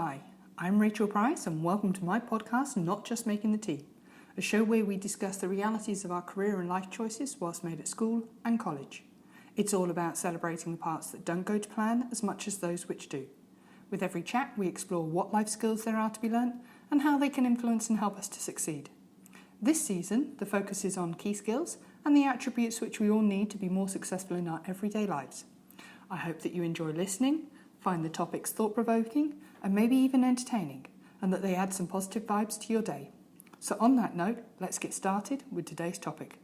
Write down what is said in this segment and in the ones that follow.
Hi, I'm Rachel Price and welcome to my podcast, Not Just Making the Tea, a show where we discuss the realities of our career and life choices whilst made at school and college. It's all about celebrating the parts that don't go to plan as much as those which do. With every chat, we explore what life skills there are to be learnt and how they can influence and help us to succeed. This season, the focus is on key skills and the attributes which we all need to be more successful in our everyday lives. I hope that you enjoy listening, find the topics thought-provoking and maybe even entertaining, and that they add some positive vibes to your day. So on that note, let's get started with today's topic.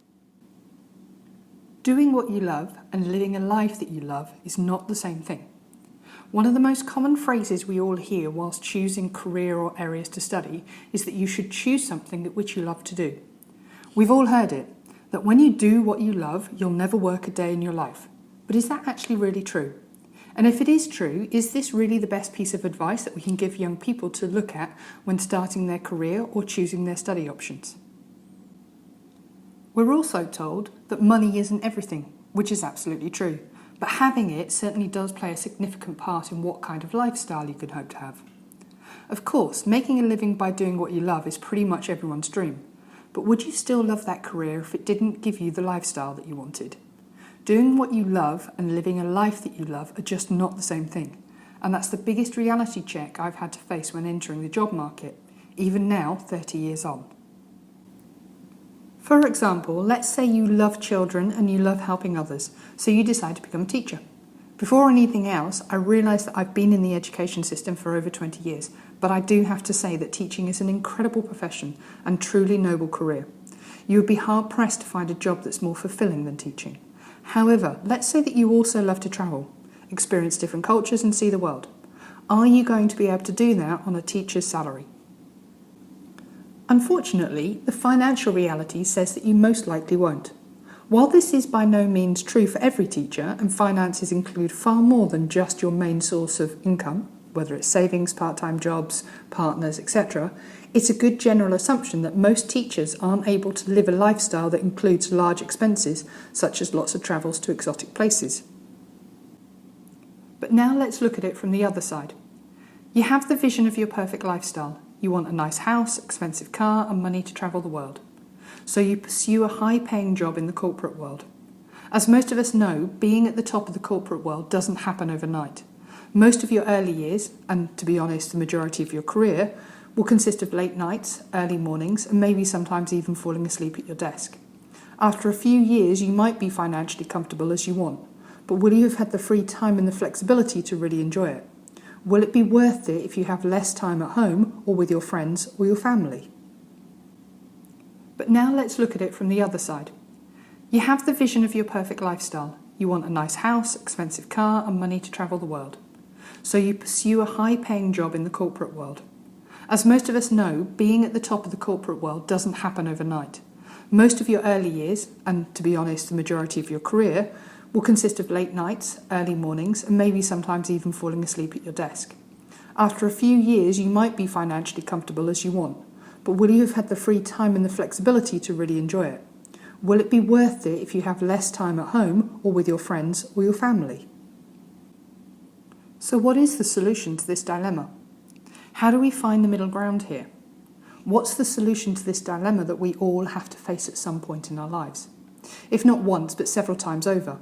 Doing what you love and living a life that you love is not the same thing. One of the most common phrases we all hear whilst choosing career or areas to study is that you should choose something that which you love to do. We've all heard it, that when you do what you love, you'll never work a day in your life. But is that actually really true? And if it is true, is this really the best piece of advice that we can give young people to look at when starting their career or choosing their study options? We're also told that money isn't everything, which is absolutely true, but having it certainly does play a significant part in what kind of lifestyle you could hope to have. Of course, making a living by doing what you love is pretty much everyone's dream, but would you still love that career if it didn't give you the lifestyle that you wanted? Doing what you love and living a life that you love are just not the same thing. And that's the biggest reality check I've had to face when entering the job market, even now, 30 years on. For example, let's say you love children and you love helping others, so you decide to become a teacher. Before anything else, I realise that I've been in the education system for over 20 years, but I do have to say that teaching is an incredible profession and truly noble career. You would be hard-pressed to find a job that's more fulfilling than teaching. However, let's say that you also love to travel, experience different cultures and see the world. Are you going to be able to do that on a teacher's salary? Unfortunately, the financial reality says that you most likely won't. While this is by no means true for every teacher, and finances include far more than just your main source of income, whether it's savings, part-time jobs, partners, etc., it's a good general assumption that most teachers aren't able to live a lifestyle that includes large expenses, such as lots of travels to exotic places. But now let's look at it from the other side. You have the vision of your perfect lifestyle. You want a nice house, expensive car, and money to travel the world. So you pursue a high-paying job in the corporate world. As most of us know, being at the top of the corporate world doesn't happen overnight. Most of your early years, and to be honest, the majority of your career, will consist of late nights, early mornings, and maybe sometimes even falling asleep at your desk. After a few years, you might be financially comfortable as you want, but will you have had the free time and the flexibility to really enjoy it? Will it be worth it if you have less time at home or with your friends or your family? But now let's look at it from the other side. You have the vision of your perfect lifestyle. You want a nice house, expensive car, and money to travel the world. So you pursue a high-paying job in the corporate world. As most of us know, being at the top of the corporate world doesn't happen overnight. Most of your early years, and to be honest, the majority of your career, will consist of late nights, early mornings, and maybe sometimes even falling asleep at your desk. After a few years, you might be financially comfortable as you want, but will you have had the free time and the flexibility to really enjoy it? Will it be worth it if you have less time at home or with your friends or your family? So what is the solution to this dilemma? How do we find the middle ground here? What's the solution to this dilemma that we all have to face at some point in our lives? If not once, but several times over.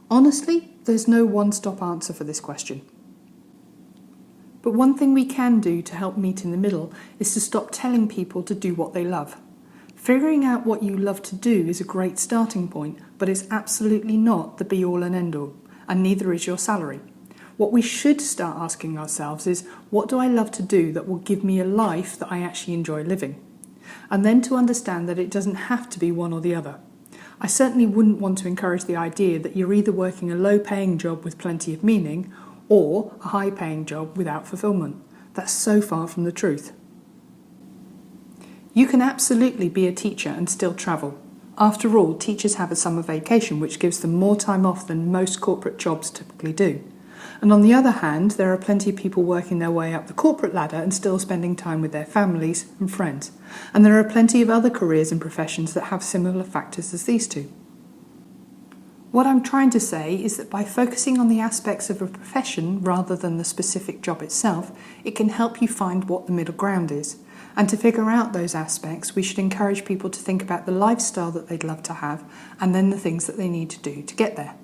Honestly, there's no one-stop answer for this question. But one thing we can do to help meet in the middle is to stop telling people to do what they love. Figuring out what you love to do is a great starting point, but it's absolutely not the be-all and end-all, and neither is your salary. What we should start asking ourselves is, what do I love to do that will give me a life that I actually enjoy living? And then to understand that it doesn't have to be one or the other. I certainly wouldn't want to encourage the idea that you're either working a low-paying job with plenty of meaning or a high-paying job without fulfillment. That's so far from the truth. You can absolutely be a teacher and still travel. After all, teachers have a summer vacation which gives them more time off than most corporate jobs typically do. And on the other hand, there are plenty of people working their way up the corporate ladder and still spending time with their families and friends. And there are plenty of other careers and professions that have similar factors as these two. What I'm trying to say is that by focusing on the aspects of a profession rather than the specific job itself, it can help you find what the middle ground is. And to figure out those aspects, we should encourage people to think about the lifestyle that they'd love to have and then the things that they need to do to get there.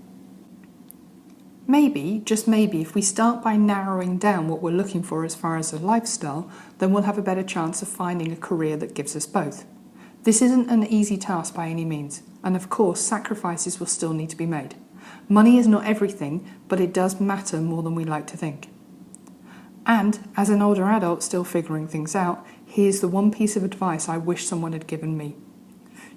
Maybe, just maybe, if we start by narrowing down what we're looking for as far as a lifestyle, then we'll have a better chance of finding a career that gives us both. This isn't an easy task by any means, and of course sacrifices will still need to be made. Money is not everything, but it does matter more than we like to think. And, as an older adult still figuring things out, here's the one piece of advice I wish someone had given me.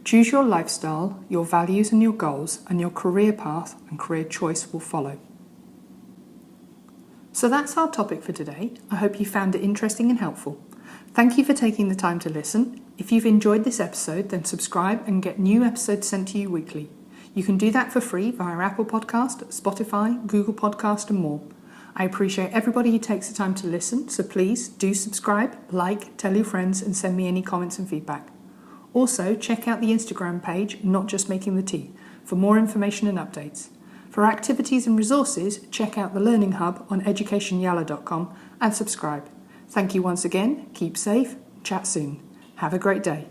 Choose your lifestyle, your values and your goals, and your career path and career choice will follow. So that's our topic for today. I hope you found it interesting and helpful. Thank you for taking the time to listen. If you've enjoyed this episode, then subscribe and get new episodes sent to you weekly. You can do that for free via Apple Podcast, Spotify, Google Podcast and more. I appreciate everybody who takes the time to listen, so please do subscribe, like, tell your friends and send me any comments and feedback. Also, check out the Instagram page, Not Just Making the Tea, for more information and updates. For activities and resources, check out the Learning Hub on educationyala.com and subscribe. Thank you once again, keep safe, chat soon. Have a great day.